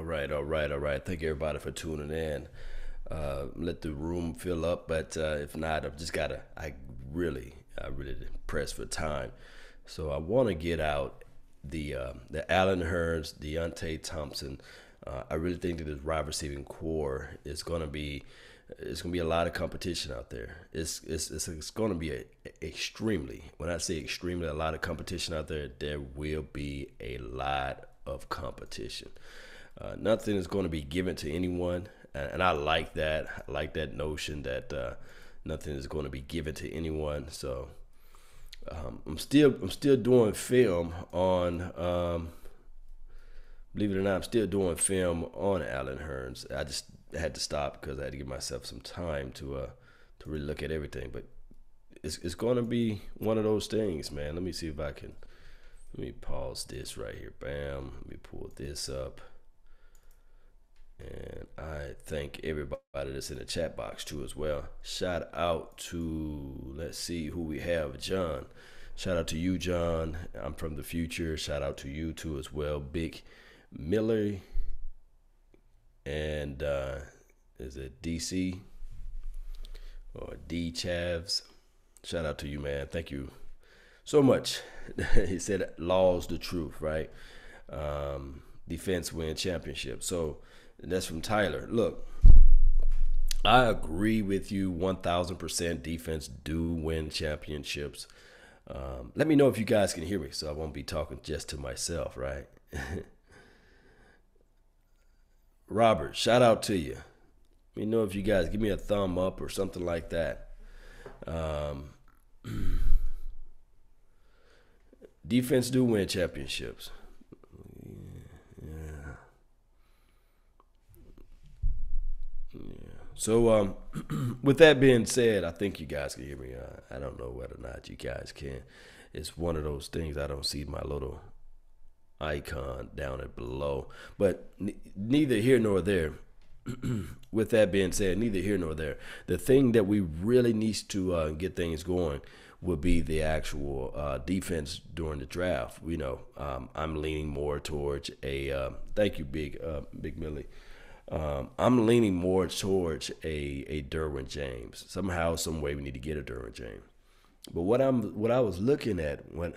All right. Thank everybody for tuning in. Let the room fill up, but if not, I really pressed for time. So I want to get out the Allen Hurns, Deonte Thompson. I really think that this wide receiving core is going to be it's going to be a lot of competition out there. It's going to be extremely, when I say extremely, a lot of competition out there. There will be a lot of competition. Nothing is going to be given to anyone, and I like that. I like that notion that nothing is going to be given to anyone. So I'm still doing film on. Believe it or not, I'm still doing film on Allen Hurns. I just had to stop because I had to give myself some time to really look at everything. But it's going to be one of those things, man. Let me see if I can. Let me pause this right here. Bam. Let me pull this up. And I thank everybody that's in the chat box too as well. Shout out to, let's see who we have. John. Shout out to you, John. I'm from the future. Shout out to you too as well. Big Miller. And is it DC or D Chavs? Shout out to you, man. Thank you so much. He said law's the truth, right? Defense win championship. So that's from Tyler. Look, I agree with you 1,000%. Defense do win championships. Let me know if you guys can hear me so I won't be talking just to myself, right? Robert, shout out to you. Let me know if you guys give me a thumb up or something like that. Defense do win championships. Yeah. So, with that being said, I think you guys can hear me. I don't know whether or not you guys can. It's one of those things. I don't see my little icon down at below, but neither here nor there. With that being said, neither here nor there. The thing that we really needs to get things going would be the actual defense during the draft. I'm leaning more towards a thank you, Big Millie. I'm leaning more towards a Derwin James. Somehow, some way, we need to get a Derwin James. But what I was looking at when,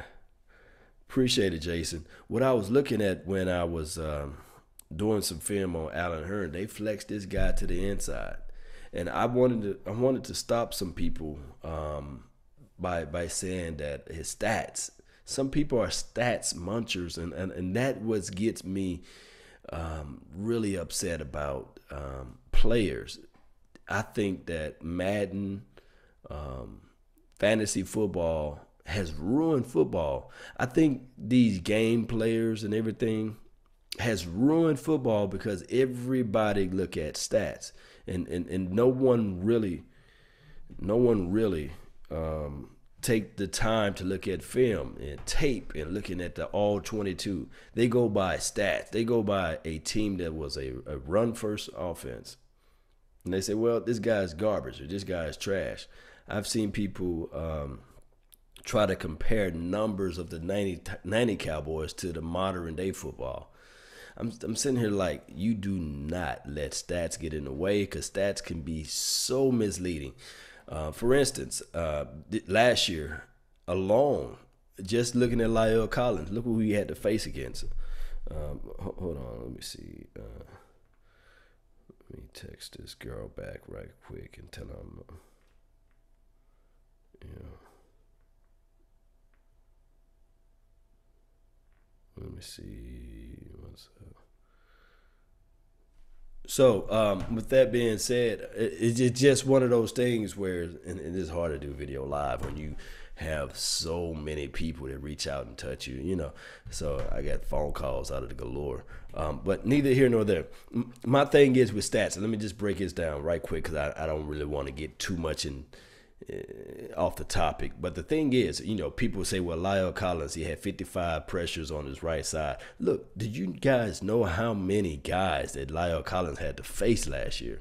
appreciate it, Jason. What I was looking at when I was doing some film on Allen Hurns, they flexed this guy to the inside, and I wanted to stop some people by saying that his stats. Some people are stats munchers, and that what gets me really upset about players. I think that Madden, fantasy football has ruined football. I think these game players and everything has ruined football because everybody look at stats, and no one really take the time to look at film and tape and looking at the all 22. They go by stats. They go by a team that was a run first offense. And they say, well, this guy's garbage or this guy's trash. I've seen people try to compare numbers of the 90 Cowboys to the modern day football. I'm sitting here like, you do not let stats get in the way, because stats can be so misleading. For instance, last year alone, just looking at La'el Collins, look who he had to face against. Hold on, let me see. Let me text this girl back right quick and tell her let me see what's up. So, with that being said, it's just one of those things where, and it's hard to do video live when you have so many people that reach out and touch you, So I got phone calls out of the galore. But neither here nor there. My thing is with stats, and let me just break this down right quick because I don't really want to get too much off the topic. But the thing is, people say, well, La'el Collins, he had 55 pressures on his right side. Look, did you guys know how many guys that La'el Collins had to face last year?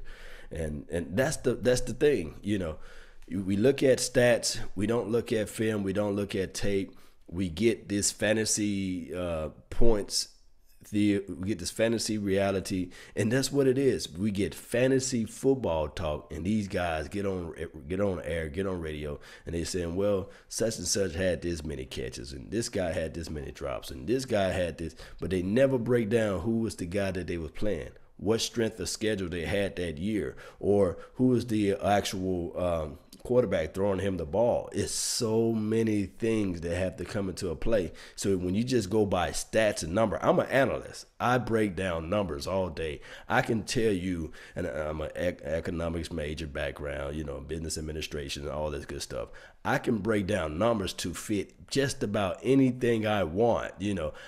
And that's the thing, We look at stats, we don't look at film, we don't look at tape. We get this fantasy points we get this fantasy reality, and that's what it is. We get fantasy football talk, and these guys get on air, get on radio, and they saying, well, such and such had this many catches, and this guy had this many drops, and this guy had this, but they never break down who was the guy that they was playing, what strength of schedule they had that year, or who was the actual quarterback throwing him the ball. It's so many things that have to come into a play. So when you just go by stats and number, I'm an analyst. I break down numbers all day. I can tell you, and I'm an economics major background, business administration and all this good stuff. I can break down numbers to fit just about anything I want.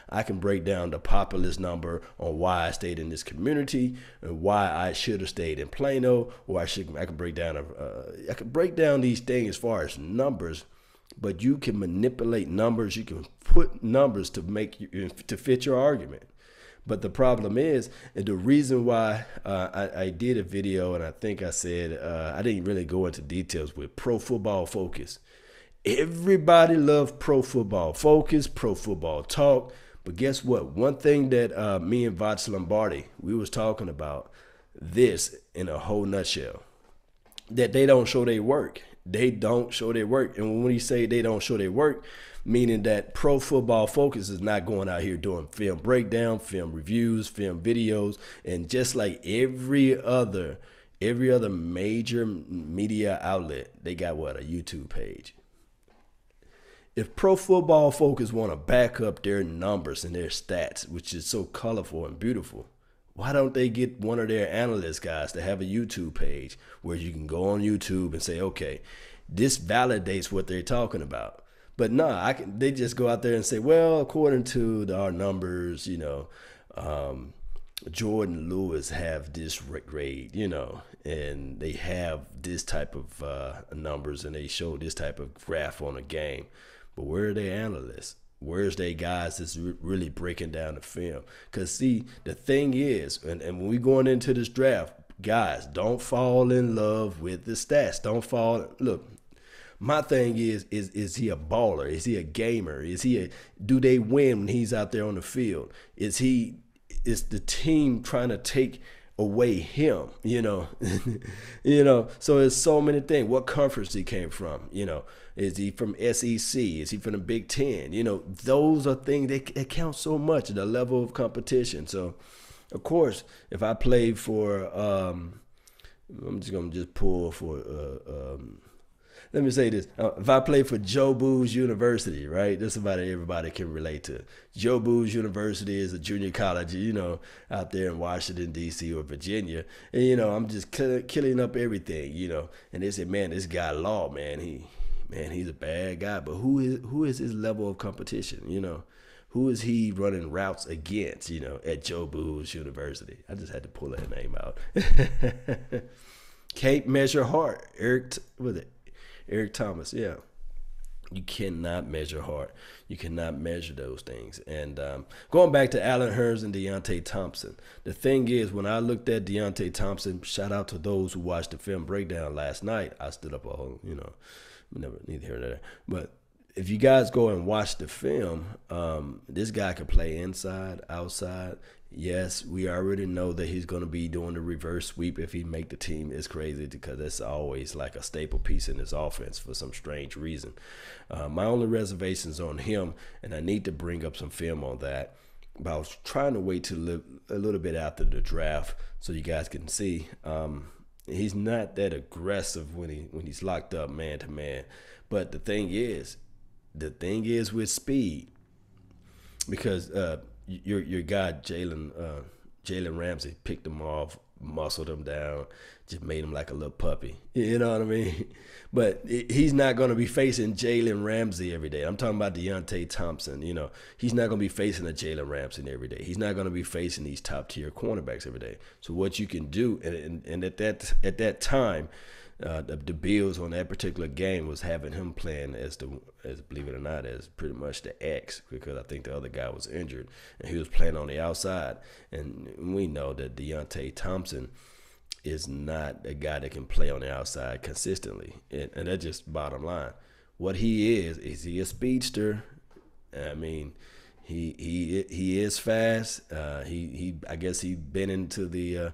I can break down the populace number on why I stayed in this community and why I should have stayed in Plano, or I can break down these things as far as numbers. But you can manipulate numbers. You can put numbers to fit your argument. But the problem is, and the reason why I did a video, and I think I said I didn't really go into details with Pro Football Focus. Everybody loves Pro Football Focus, Pro Football Talk. But guess what? One thing that me and Voch Lombardi, we was talking about this in a whole nutshell, that they don't show their work. They don't show their work. And when we say they don't show their work, meaning that Pro Football Focus is not going out here doing film breakdown, film reviews, film videos, and just like every other major media outlet, they got a YouTube page. If Pro Football Focus want to back up their numbers and their stats, which is so colorful and beautiful, why don't they get one of their analyst guys to have a YouTube page where you can go on YouTube and say, okay, this validates what they're talking about? But they just go out there and say, well, according to our numbers, Jordan Lewis have this grade, and they have this type of numbers, and they show this type of graph on a game. But where are their analysts? Where's they guys that's really breaking down the film? Because, see, the thing is, and when we going into this draft, guys, don't fall in love with the stats. Look, my thing is he a baller? Is he a gamer? Do they win when he's out there on the field? Is the team trying to take away him, so it's so many things. What conference he came from, is he from SEC? Is he from the Big Ten? Those are things that count so much, the level of competition. So, of course, if I played for, I'm just going to pull for, let me say this. If I played for Joe Boo's University, right? That's about it, everybody can relate to. Joe Boo's University is a junior college, out there in Washington, D.C. or Virginia. And, I'm just killing up everything, And they say, man, this guy Law, man, he's a bad guy. But who is his level of competition, Who is he running routes against, at Joe Boo's University? I just had to pull that name out. Can't measure heart. Eric Thomas, yeah. You cannot measure heart. You cannot measure those things. And going back to Allen Hurns and Deonte Thompson, the thing is, when I looked at Deonte Thompson, shout out to those who watched the film breakdown last night. I stood up a whole, never need to hear that. But if you guys go and watch the film, this guy can play inside, outside. Yes, we already know that he's going to be doing the reverse sweep if he make the team. It's crazy because that's always like a staple piece in his offense for some strange reason. My only reservations on him, and I need to bring up some film on that, but I was trying to wait till a little bit after the draft so you guys can see. He's not that aggressive when he's locked up man to man. But the thing is with speed, because your guy Jalen Ramsey picked him off, muscled him down, just made him like a little puppy. You know what I mean? But he's not going to be facing Jalen Ramsey every day. I'm talking about Deonte Thompson. He's not going to be facing a Jalen Ramsey every day. He's not going to be facing these top tier cornerbacks every day. So what you can do, and at that time, the Bills on that particular game was having him playing as believe it or not, as pretty much the X, because I think the other guy was injured and he was playing on the outside. And we know that Deonte Thompson is not a guy that can play on the outside consistently, and that's just bottom line. What he is he a speedster? I mean, He is fast. He I guess he's been into the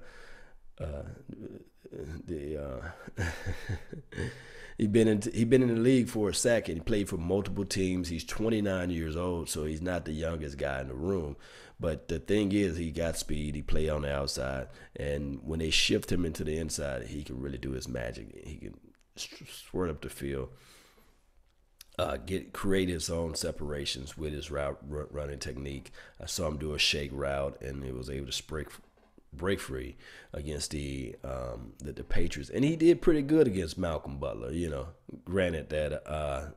he been in the league for a second. He played for multiple teams. He's 29 years old, so he's not the youngest guy in the room. But the thing is, he got speed. He play on the outside, and when they shift him into the inside, he can really do his magic. He can squirt up the field, create his own separations with his route running technique. I saw him do a shake route, and he was able to break free against the Patriots, and he did pretty good against Malcolm Butler. Granted that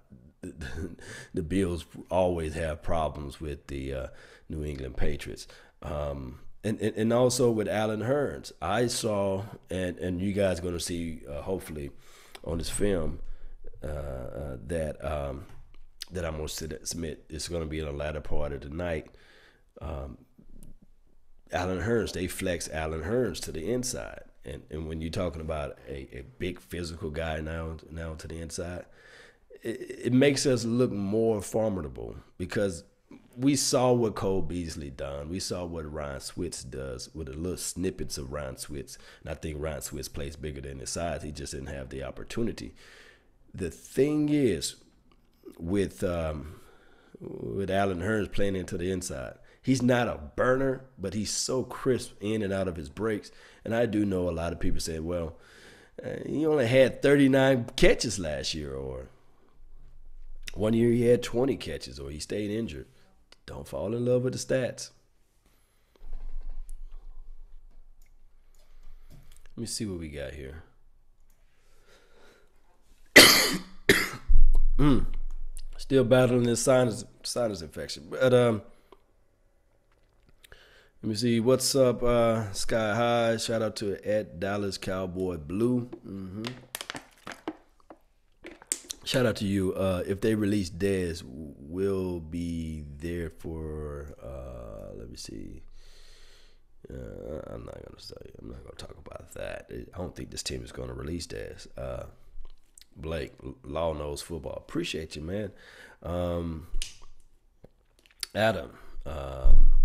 the Bills always have problems with the New England Patriots, and also with Allen Hurns. I saw, and you guys are going to see hopefully on this film that I'm going to submit. It's going to be in the latter part of the night. Allen Hurns, they flex Allen Hurns to the inside. And when you're talking about a big physical guy now to the inside, it makes us look more formidable, because we saw what Cole Beasley done. We saw what Ryan Switz does with the little snippets of Ryan Switz. And I think Ryan Switz plays bigger than his size. He just didn't have the opportunity. The thing is, with Allen Hurns playing into the inside, he's not a burner, but he's so crisp in and out of his breaks. And I do know a lot of people say, well, he only had 39 catches last year, or one year he had 20 catches, or he stayed injured. Don't fall in love with the stats. Let me see what we got here. Still battling this sinus infection. But let me see. What's up, Sky High? Shout out to @Dallas Cowboy Blue. Shout out to you. If they release Dez, we'll be there for. Let me see. I'm not gonna say. I'm not gonna talk about that. I don't think this team is gonna release Dez. Blake, Law knows football. Appreciate you, man. Adam,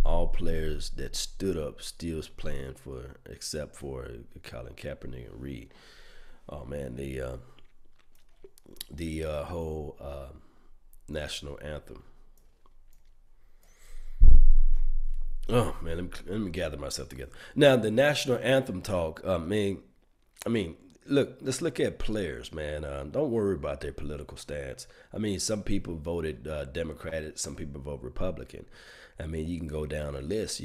all players that stood up still playing for, except for Colin Kaepernick and Reed. Oh man, the whole national anthem. Oh man, let me gather myself together. Now the national anthem talk. I mean, look, let's look at players, man. Don't worry about their political stance. I mean, some people voted Democratic, some people vote Republican. I mean, you can go down a list,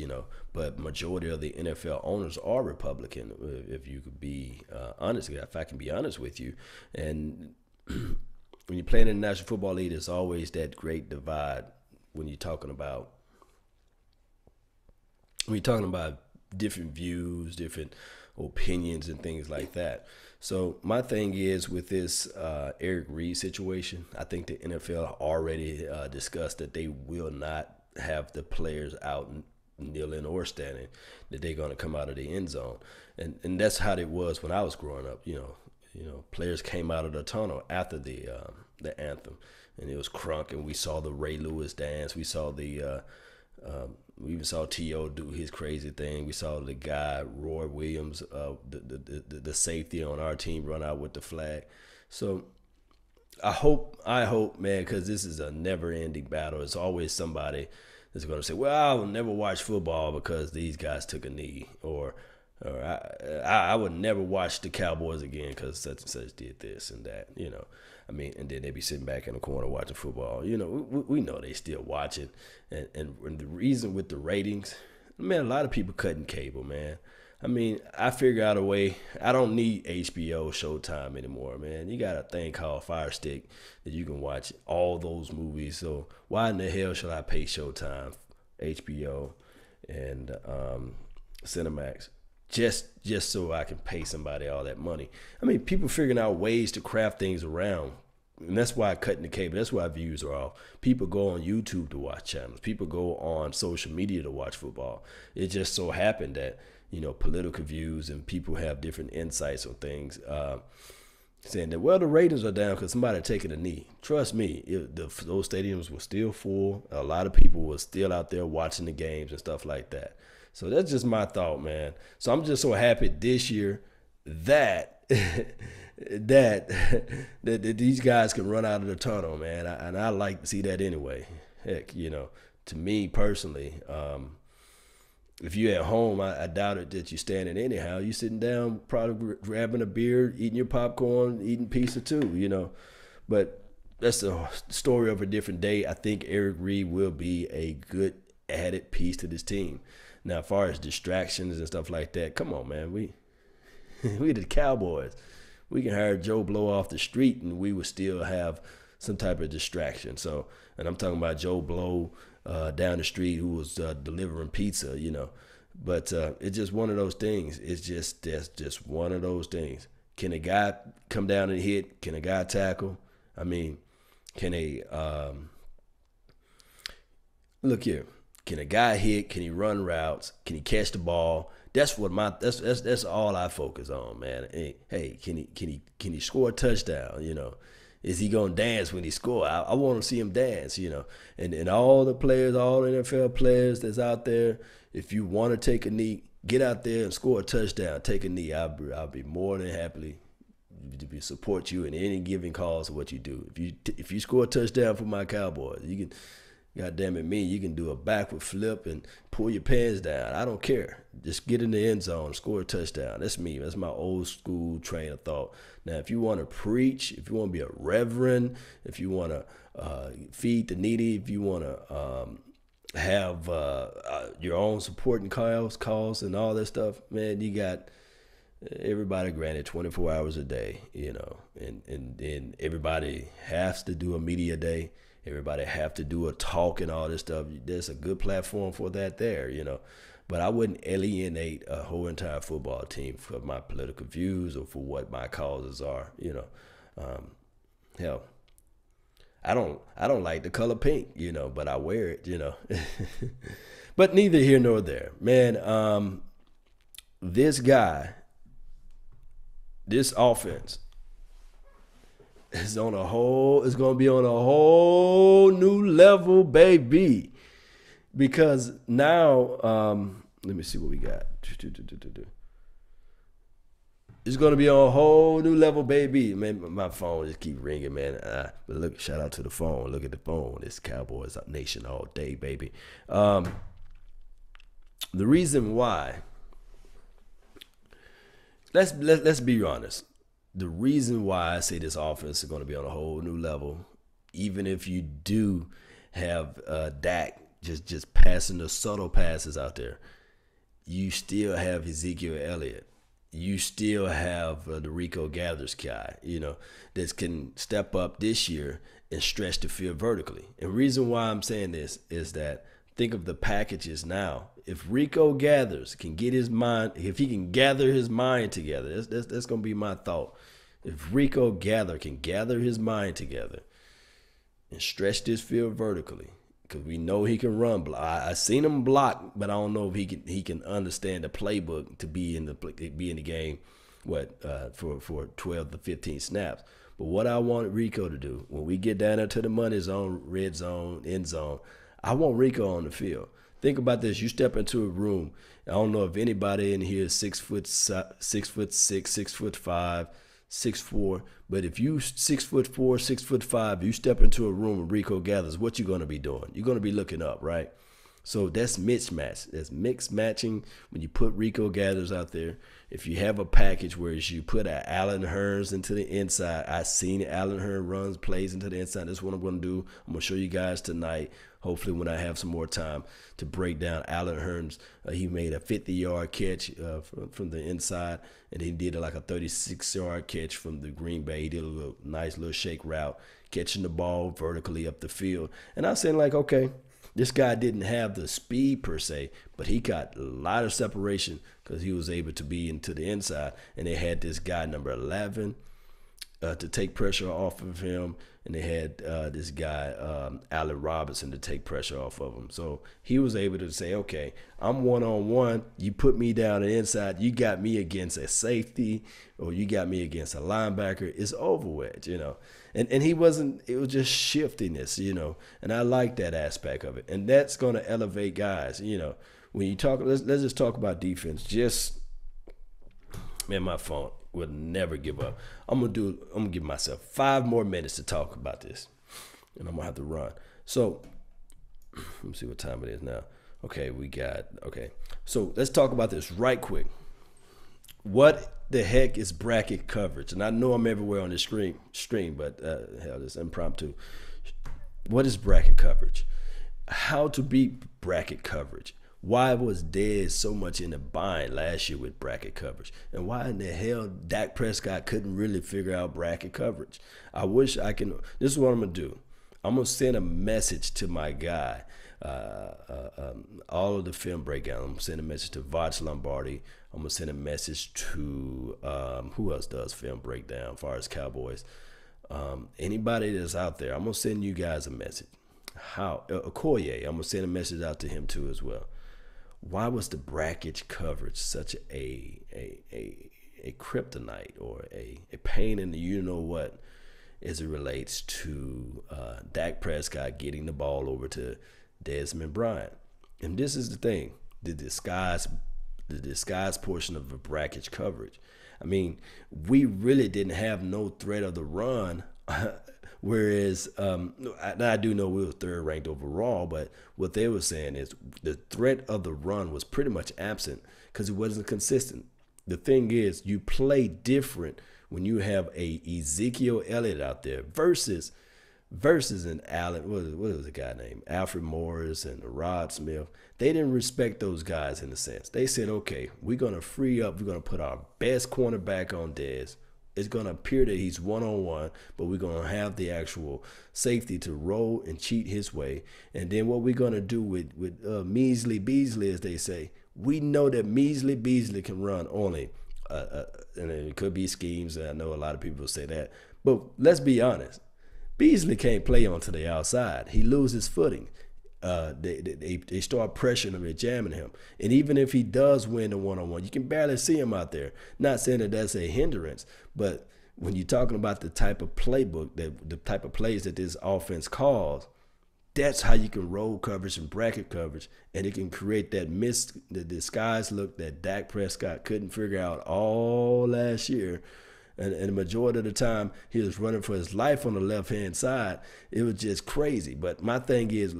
but majority of the NFL owners are Republican, if you could be honest. If I can be honest with you. And when you're playing in the National Football League, there's always that great divide when you're talking about different views, different opinions and things like that. So my thing is, with this Eric Reed situation, I think the NFL already discussed that they will not have the players out kneeling or standing, that they're going to come out of the end zone. And that's how it was when I was growing up. Players came out of the tunnel after the anthem, and it was crunk, and we saw the Ray Lewis dance. We saw we even saw T.O. do his crazy thing. We saw the guy, Roy Williams, the safety on our team, run out with the flag. So I hope, man, because this is a never-ending battle. It's always somebody that's going to say, well, I will never watch football because these guys took a knee, or I would never watch the Cowboys again because such and such did this and that, I mean, and then they be sitting back in the corner watching football. We know they still watching. And the reason with the ratings, man, a lot of people cutting cable, man. I mean, I figure out a way. I don't need HBO, Showtime anymore, man. You got a thing called Fire Stick that you can watch all those movies. So why in the hell should I pay Showtime, HBO, and Cinemax just so I can pay somebody all that money? I mean, people figuring out ways to craft things around. And that's why cutting the cable. That's why views are off. People go on YouTube to watch channels. People go on social media to watch football. It just so happened that, political views and people have different insights on things. saying that, well, the ratings are down because somebody taking a knee. Trust me, those stadiums were still full. A lot of people were still out there watching the games and stuff like that. So that's just my thought, man. So I'm just so happy this year that that these guys can run out of the tunnel, man. And I like to see that anyway. Heck, to me personally, if you're at home, I doubt it that you're standing anyhow. You're sitting down, probably grabbing a beer, eating your popcorn, eating pizza too, But that's the story of a different day. I think Eric Reid will be a good added piece to this team. Now, as far as distractions and stuff like that, come on, man. We the Cowboys. We can hire Joe Blow off the street and we would still have some type of distraction. So, and I'm talking about Joe Blow down the street who was delivering pizza, But it's just one of those things. That's just one of those things. Can a guy come down and hit? Can a guy tackle? I mean, can look here. Can a guy hit? Can he run routes? Can he catch the ball? That's what that's all I focus on, man. Hey, can he score a touchdown? Is he gonna dance when he score? I want to see him dance, And all the players, all the NFL players that's out there, if you want to take a knee, get out there and score a touchdown. Take a knee. I'll be more than happy to support you in any given cause of what you do. If you score a touchdown for my Cowboys, you can. God damn it, you can do a backward flip and pull your pants down. I don't care. Just get in the end zone and score a touchdown. That's me. That's my old school train of thought. Now, if you want to preach, if you want to be a reverend, if you want to feed the needy, if you want to have your own supporting calls and all that stuff, man, you got everybody granted 24 hours a day, and everybody has to do a media day. Everybody have to do a talk and all this stuff. There's a good platform for that there, But I wouldn't alienate a whole entire football team for my political views or for what my causes are, Hell, I don't like the color pink, but I wear it, But neither here nor there. Man, this offense, it's going to be on a whole new level, baby. Because now, let me see what we got. It's going to be on a whole new level, baby. Man, my phone just keep ringing, man. But look, shout out to the phone. Look at the phone. It's Cowboys Up Nation all day, baby. The reason why, let's be honest. The reason why I say this offense is going to be on a whole new level, even if you do have Dak just passing the subtle passes out there, you still have Ezekiel Elliott. You still have the Rico Gathers guy, that can step up this year and stretch the field vertically. And the reason why I'm saying this is that think of the packages now. If Rico Gathers can get his mind, if he can gather his mind together, that's going to be my thought. If Rico can gather his mind together and stretch this field vertically, because we know he can run block. I seen him block, but I don't know if he can understand the playbook to be in the game. For 12 to 15 snaps. But what I want Rico to do when we get down into the money zone, red zone, end zone, I want Rico on the field. Think about this. You step into a room. I don't know if anybody in here is 6'6", 6'5", 6'4", but if you 6'4", 6'5", you step into a room with Rico Gathers, what you gonna be doing? You're gonna be looking up, right? So that's mismatch. That's mixed matching when you put Rico Gathers out there. If you have a package where you put an Allen Hurns into the inside, I've seen Allen Hurns plays into the inside. That's what I'm going to do. I'm going to show you guys tonight, hopefully when I have some more time, to break down Allen Hurns. He made a 50-yard catch from the inside, and he did like a 36-yard catch from the Green Bay. He did a nice little shake route, catching the ball vertically up the field. And I was saying, like, okay, this guy didn't have the speed per se, but he got a lot of separation because he was able to be into the inside. And they had this guy, number 11, to take pressure off of him. and they had this guy, Allen Robinson, to take pressure off of him. So he was able to say, okay, I'm one-on-one. You put me down the inside. You got me against a safety, or you got me against a linebacker. It's over with, you know. And he wasn't, it was just shiftiness, you know. And I like that aspect of it. And that's going to elevate guys, you know. When you talk, let's just talk about defense. Just, man, my phone will never give up. I'm gonna give myself 5 more minutes to talk about this, and I'm gonna have to run. So let me see what time it is now. Okay, so let's talk about this right quick. What the heck is bracket coverage? And I know I'm everywhere on this stream, but hell, this impromptu. What is bracket coverage? How to beat bracket coverage? Why was Dez so much in the bind last year with bracket coverage? And why in the hell Dak Prescott couldn't really figure out bracket coverage? I wish I can. This is what I'm going to do. I'm going to send a message to my guy, all of the film breakdown. I'm going to send a message to Voch Lombardi. I'm going to send a message to who else does film breakdown as far as Cowboys. Anybody that's out there, I'm going to send you guys a message. Okoye, I'm going to send a message out to him too as well. Why was the bracket coverage such a kryptonite, or a pain in the you-know-what as it relates to Dak Prescott getting the ball over to Desmond Bryant? And this is the thing, the disguise portion of the bracket coverage. I mean, we really didn't have no threat of the run. Whereas, I do know we were 3rd ranked overall, but what they were saying is the threat of the run was pretty much absent because it wasn't consistent. The thing is, you play different when you have a Ezekiel Elliott out there versus an Allen. What was the guy named Alfred Morris and Rod Smith? They didn't respect those guys in a sense. They said, okay, we're gonna free up. We're gonna put our best cornerback on Dez. It's going to appear that he's one-on-one, but we're going to have the actual safety to roll and cheat his way. And then what we're going to do with Measly Beasley, as they say, we know that Measly Beasley can run only, and it could be schemes. I know a lot of people say that. But let's be honest. Beasley can't play onto the outside. He loses footing. They start pressuring him and jamming him. And even if he does win the one-on-one, you can barely see him out there. Not saying that that's a hindrance, but when you're talking about the type of playbook, the type of plays that this offense calls, that's how you can roll coverage and bracket coverage, and it can create that the disguise look that Dak Prescott couldn't figure out all last year. And the majority of the time, he was running for his life on the left-hand side. It was just crazy. But my thing is,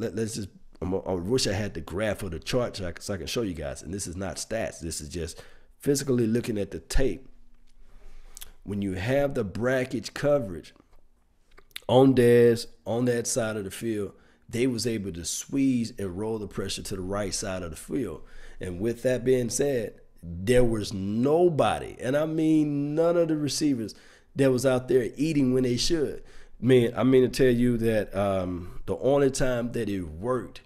I wish I had the graph or the chart so I can show you guys. And this is not stats. This is just physically looking at the tape. When you have the bracket coverage on Dez, on that side of the field, they was able to squeeze and roll the pressure to the right side of the field. And with that being said, there was nobody, and I mean none of the receivers, that was out there eating when they should. Man, I mean to tell you that the only time that it worked,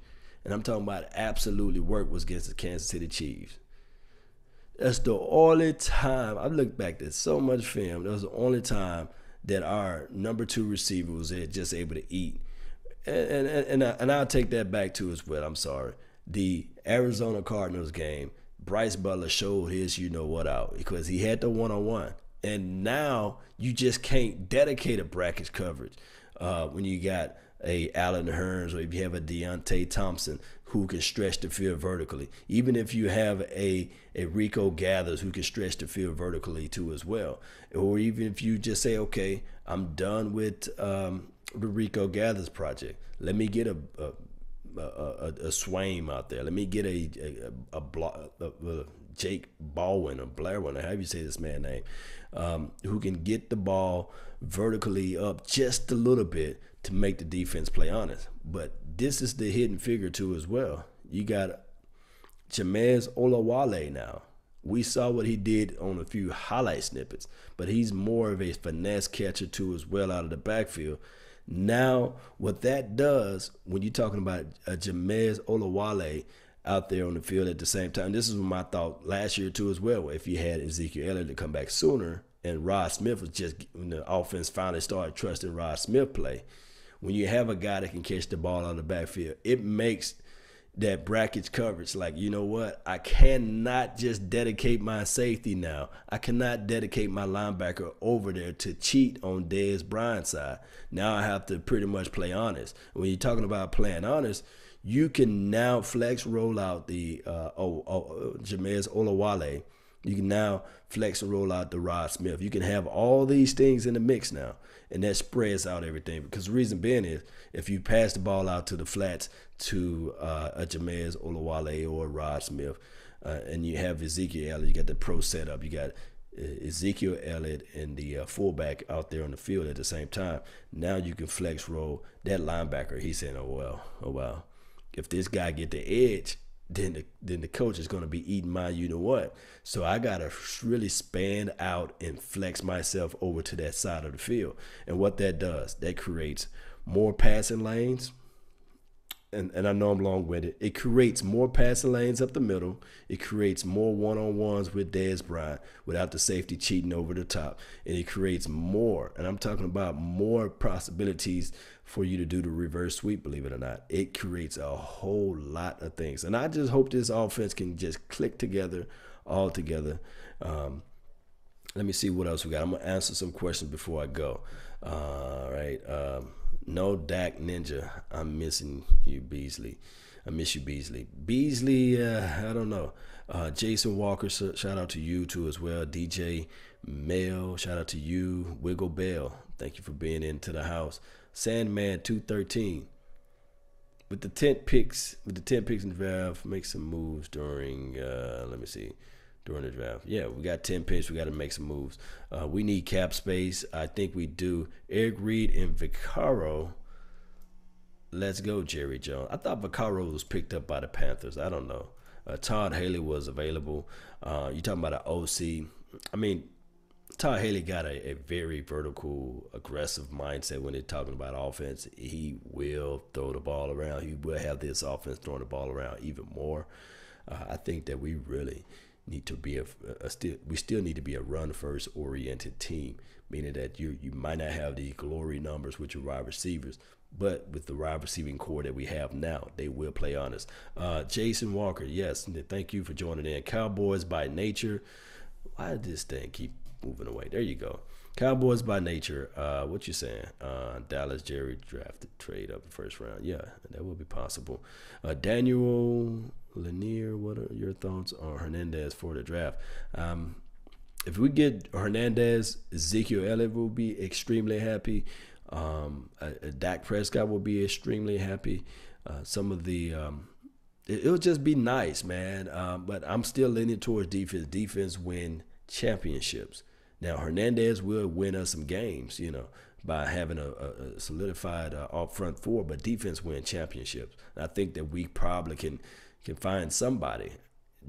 and I'm talking about absolutely worked, was against the Kansas City Chiefs. That's the only time. I've looked back at so much film. That was the only time that our number 2 receiver was just able to eat. And I'll take that back too as well. I'm sorry. The Arizona Cardinals game, Bryce Butler showed his you-know-what out because he had the one-on-one. And now you just can't dedicate a bracket coverage when you got a Allen Hurns, or if you have a Deonte Thompson who can stretch the field vertically. Even if you have a Rico Gathers who can stretch the field vertically too as well. Or even if you just say, okay, I'm done with the Rico Gathers project. Let me get a Swaim out there. Let me get a Jake Baldwin or Blairwin, or however you say this man's name, who can get the ball vertically up just a little bit to make the defense play honest. But this is the hidden figure too as well. You got Jameis Olawale now. We saw what he did on a few highlight snippets, but he's more of a finesse catcher too as well out of the backfield. Now, what that does when you're talking about a Jameis Olawale out there on the field at the same time, this is my thought last year too as well. If you had Ezekiel Elliott to come back sooner And Rod Smith was just, when the offense finally started trusting Rod Smith play, when you have a guy that can catch the ball out of the backfield, it makes that brackets coverage like, you know what? I cannot just dedicate my safety now. I cannot dedicate my linebacker over there to cheat on Dez Bryant's side. Now I have to pretty much play honest. When you're talking about playing honest, you can now flex roll out the Jameis Olawale. You can now flex and roll out the Rod Smith. You can have all these things in the mix now, and that spreads out everything. Because the reason being is, if you pass the ball out to the flats to a Jameis Olawale or a Rod Smith, and you have Ezekiel Elliott, you got the pro setup, you got Ezekiel Elliott and the fullback out there on the field at the same time. Now you can flex roll that linebacker. He's saying, oh well, if this guy get the edge, then the coach is going to be eating my you-know-what. So I got to really span out and flex myself over to that side of the field. And what that does, that creates more passing lanes. And I know I'm long-winded. It creates more passing lanes up the middle. It creates more one-on-ones with Dez Bryant without the safety cheating over the top. And it creates more, and I'm talking about more possibilities for you to do the reverse sweep, believe it or not. It creates a whole lot of things. And I just hope this offense can just click together, all together. Let me see what else we got. I'm going to answer some questions before I go. All right. No Dak Ninja. I'm missing you, Beasley. I miss you, Beasley. Beasley, I don't know. Jason Walker, shout out to you too as well. DJ Mel, shout out to you. Wiggle Bell, thank you for being into the house. Sandman 213. With the 10 picks in the draft, make some moves during. Let me see. During the draft. Yeah, we got 10 picks. We got to make some moves. We need cap space. I think we do. Eric Reed and Vaccaro. Let's go, Jerry Jones. I thought Vaccaro was picked up by the Panthers. I don't know. Todd Haley was available. You talking about an OC. I mean, Todd Haley got a very vertical, aggressive mindset when they're talking about offense. He will throw the ball around. He will have this offense throwing the ball around even more. I think that we really need to be we still need to be a run first oriented team, meaning that you might not have the glory numbers with your wide receivers, but with the wide receiving core that we have now, they will play honest. Jason Walker, yes, thank you for joining in. Cowboys by nature. Why did this thing keep moving away? There you go. Cowboys by nature. What you saying? Dallas Jerry drafted trade up the first round. Yeah, that would be possible. Daniel Lanier, what are your thoughts on Hernandez for the draft? If we get Hernandez, Ezekiel Elliott will be extremely happy. Dak Prescott will be extremely happy. Some of the it'll just be nice, man. But I'm still leaning towards defense. Defense win championships. Now Hernandez will win us some games, by having a solidified up front four, but defense win championships. And I think that we probably can find somebody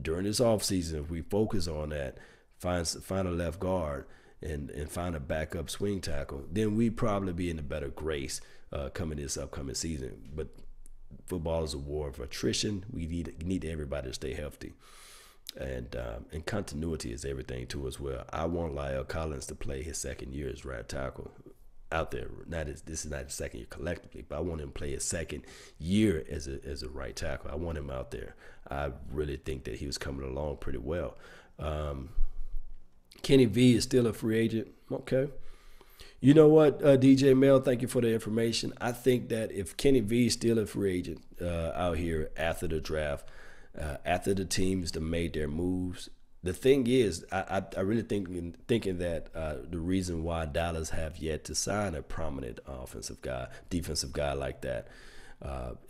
during this offseason. If we focus on that, find a left guard and find a backup swing tackle, then we probably be in a better grace coming this upcoming season. But football is a war of attrition. We need everybody to stay healthy. And continuity is everything too as well. I want Lyle Collins to play his second year as right tackle out there. This is not his second year collectively, but I want him to play his second year as a right tackle. I want him out there. I really think that he was coming along pretty well. Kenny V is still a free agent. Okay. You know what, DJ Mel, thank you for the information. I think that if Kenny V is still a free agent out here after the draft, after the teams that made their moves, the thing is, I really thinking that the reason why Dallas have yet to sign a prominent defensive guy like that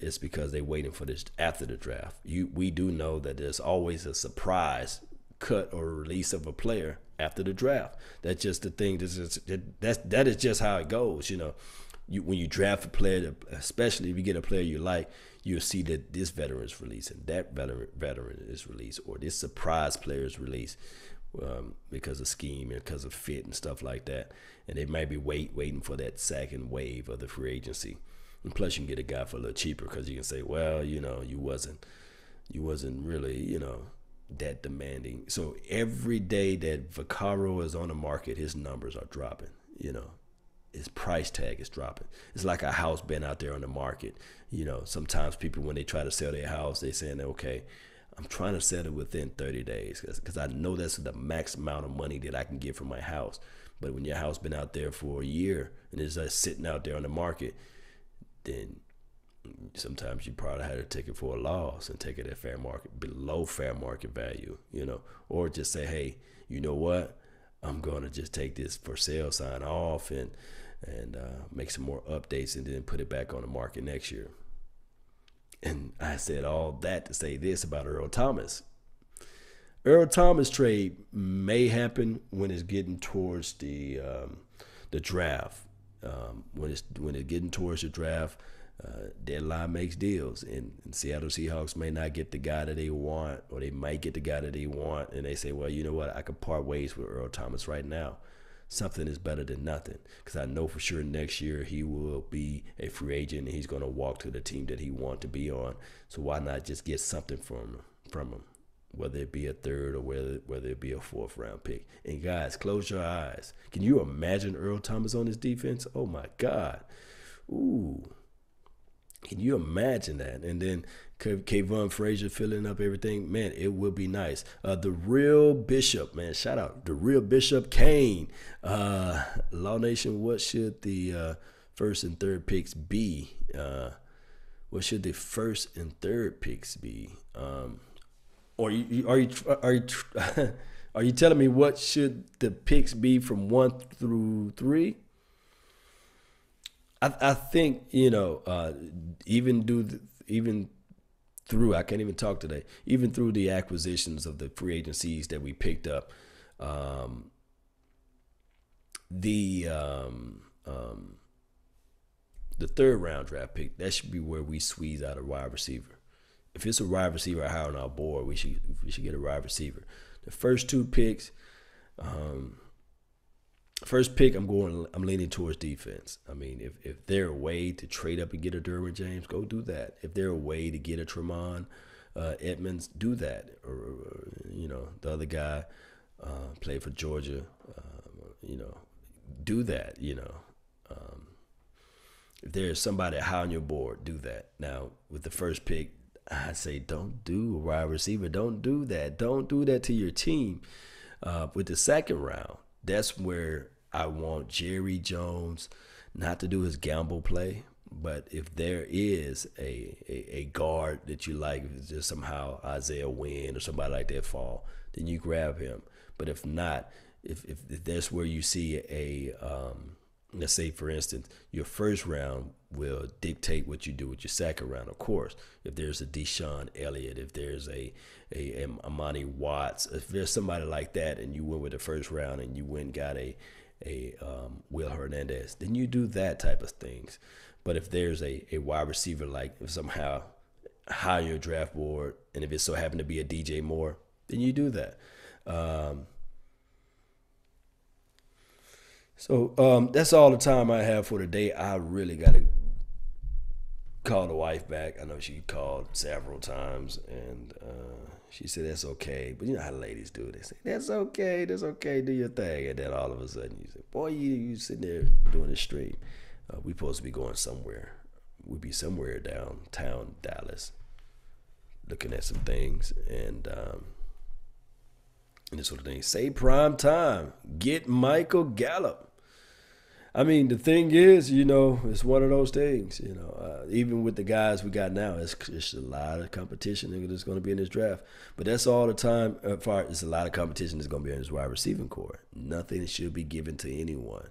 is because they're waiting for this after the draft. We do know that there's always a surprise cut or release of a player after the draft. That's just the thing. That is just how it goes. When you draft a player, especially if you get a player you like, you'll see that this veteran is released and that veteran is released, or this surprise player is released because of scheme and because of fit and stuff like that. And they might be waiting for that second wave of the free agency. And plus, you can get a guy for a little cheaper because you can say, well, you wasn't really, that demanding. So every day that Vaccaro is on the market, his numbers are dropping. You know, his price tag is dropping. It's like a house being out there on the market. You know, sometimes people, when they try to sell their house, they saying, okay, I'm trying to sell it within 30 days because I know that's the max amount of money that I can get for my house. But when your house been out there for a year and it's just sitting out there on the market, then sometimes you probably had to take it for a loss and take it at fair market, below fair market value, you know, or just say, hey, you know what? I'm going to just take this for sale sign off and make some more updates and then put it back on the market next year. And I said all that to say this about Earl Thomas. Earl Thomas trade may happen when it's getting towards the draft. When it's getting towards the draft, deadline makes deals, and Seattle Seahawks may not get the guy that they want, or they might get the guy that they want, and they say, well, you know what, I could part ways with Earl Thomas right now. Something is better than nothing, because I know for sure next year he will be a free agent and he's going to walk to the team that he wants to be on. So why not just get something from him, whether it be a third or whether it be a fourth round pick. And guys, close your eyes. Can you imagine Earl Thomas on his defense? Oh my God. Ooh. Can you imagine that? And then Kayvon Frazier filling up everything. Man, it will be nice. The Real Bishop, man, shout out. The Real Bishop Kane. Law Nation, what should the first and third picks be? What should the first and third picks be? Are you telling me what should the picks be from 1 through 3? I think, you know, even through, I can't even talk today, even through the acquisitions of the free agencies that we picked up, the third round draft pick, that should be where we squeeze out a wide receiver. If it's a wide receiver high on our board, we should get a wide receiver. The first two picks, first pick, I'm leaning towards defense. I mean, if there's a way to trade up and get a Derwin James, go do that. If there's a way to get a Tremont Edmonds, do that. Or you know, the other guy played for Georgia. You know, do that. You know, if there's somebody high on your board, do that. Now, with the first pick, I say don't do a wide receiver. Don't do that. Don't do that to your team. With the second round, that's where I want Jerry Jones not to do his gamble play. But if there is a guard that you like, if it's just somehow Isaiah Wynn or somebody like that fall, then you grab him. But if not, if that's where you see let's say, for instance, your first round will dictate what you do with your second round, of course. If there's a Deshaun Elliott, if there's a Amani Watts, if there's somebody like that and you went with the first round and you went and got a Will Hernandez, then you do that type of things. But if there's a wide receiver, like if somehow high on your draft board, and if it so happened to be a DJ Moore, then you do that. So that's all the time I have for today. I really got to call the wife back. I know she called several times, and she said that's okay. But you know how ladies do. They say, that's okay, do your thing. And then all of a sudden you say, boy, you sitting there doing this stream. We supposed to be going somewhere. We'd be somewhere downtown Dallas looking at some things. And this sort of thing. Say prime time. Get Michael Gallup. I mean, the thing is, you know, it's one of those things, you know, even with the guys we got now, it's a lot of competition that's going to be in this draft. But that's all the time. It's a lot of competition that's going to be in this wide receiving core. Nothing should be given to anyone.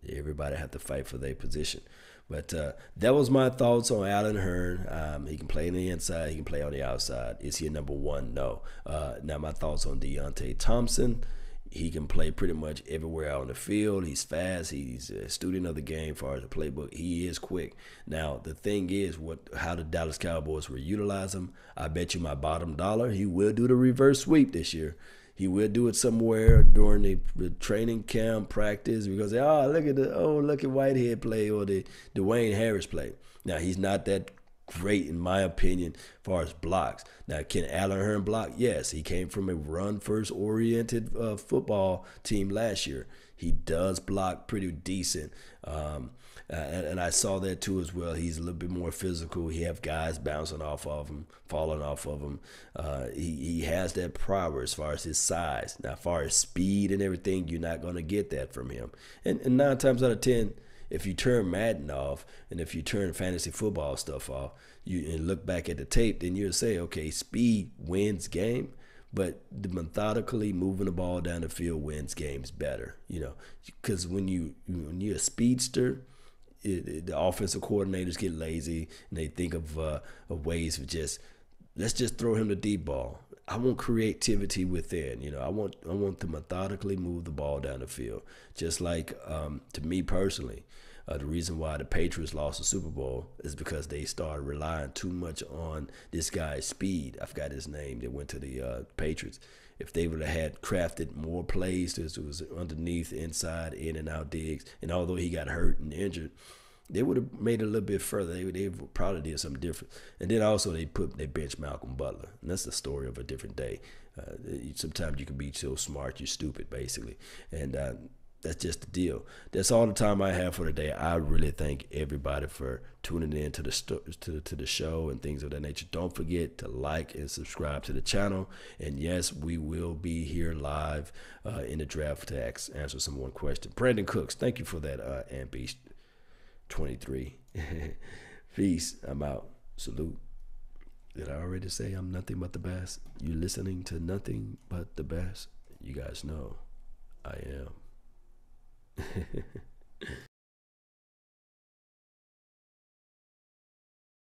Everybody have to fight for their position. But that was my thoughts on Allen Hurns. He can play on the inside. He can play on the outside. Is he a number one? No. Now my thoughts on Deonte Thompson. He can play pretty much everywhere out on the field. He's fast. He's a student of the game as far as the playbook. He is quick. The thing is, how the Dallas Cowboys will utilize him. I bet you my bottom dollar he will do the reverse sweep this year. He will do it somewhere during the training camp practice because look at Whitehead play or the Dwayne Harris play. Now he's not that great in my opinion as far as blocks. Now, can Allen Hurns block? Yes, he came from a run-first oriented football team last year. He does block pretty decent. And I saw that too as well. He's a little bit more physical. He have guys bouncing off of him, falling off of him. He has that power as far as his size. Now, as far as speed and everything, you're not going to get that from him. And 9 times out of 10, if you turn Madden off and if you turn fantasy football stuff off, and look back at the tape, then you'll say, okay, speed wins game, but the methodically moving the ball down the field wins games better. Because when you're a speedster, the offensive coordinators get lazy and they think of ways of let's just throw him the deep ball. I want creativity within. I want to methodically move the ball down the field. Just like to me personally, the reason why the Patriots lost the Super Bowl is because they started relying too much on this guy's speed. I forgot his name. That went to the Patriots. If they would have had crafted more plays, this was underneath, inside, in and out digs, and although he got hurt and injured, they would have made it a little bit further. They probably did something different. And then also they bench Malcolm Butler, and that's the story of a different day. Sometimes you can be so smart you're stupid, basically, and that's just the deal. That's all the time I have for today. I really thank everybody for tuning in to the show and things of that nature. Don't forget to like and subscribe to the channel. And yes, we will be here live in the draft to answer some more questions. Brandon Cooks, thank you for that, and Beast 23. Peace. I'm out. Salute. Did I already say I'm nothing but the best? You listening to nothing but the best? You guys know I am.